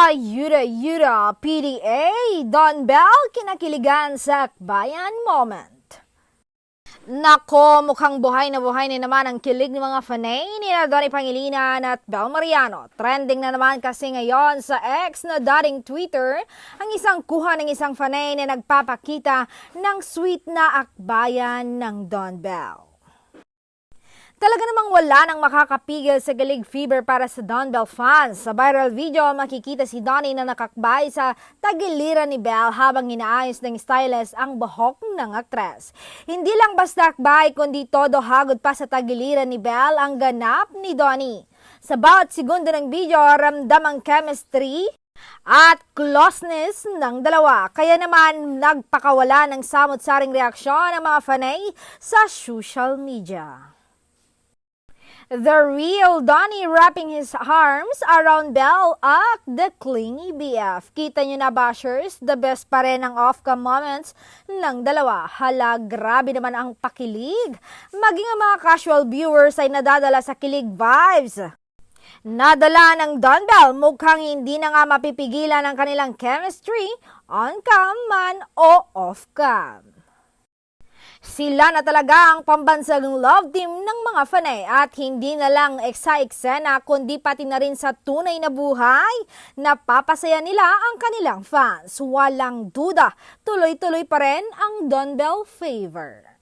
Ayuda-yuda, PDA, Don Bell, kinakiligan sa Akbayan moment. Nako, mukhang buhay na naman ang kilig ng mga fanay ni Donnie Pangilinan at Bel Mariano. Trending na naman kasi ngayon sa X na dating Twitter ang isang kuha ng isang fanay na nagpapakita ng sweet na akbayan ng Don Bell. Talaga namang wala nang makakapigil sa galig fever para sa Don Bell fans. Sa viral video, makikita si Donnie na nakakbay sa tagiliran ni Bell habang inaayos ng stylist ang buhok ng aktres. Hindi lang basta akbay kundi todo hagod pa sa tagiliran ni Bell ang ganap ni Donnie. Sa bawat segundo ng video, ramdam ang chemistry at closeness ng dalawa. Kaya naman nagpakawala ng samot-saring reaksyon ng mga fanay sa social media. The real Donnie wrapping his arms around Bell at the clingy BF. Kita nyo na bashers, the best pa rin ang off-cam moments ng dalawa. Hala, grabe naman ang pakilig. Maging ang mga casual viewers ay nadadala sa kilig vibes. Nadala ng Don Bell, mukhang hindi na nga mapipigilan ang kanilang chemistry on-cam man o off-cam. Sila na talaga ang pambansang love team ng mga fanay at hindi na lang eksena kundi pati na rin sa tunay na buhay. Napapasaya nila ang kanilang fans. Walang duda, tuloy-tuloy pa rin ang Don Bell favor.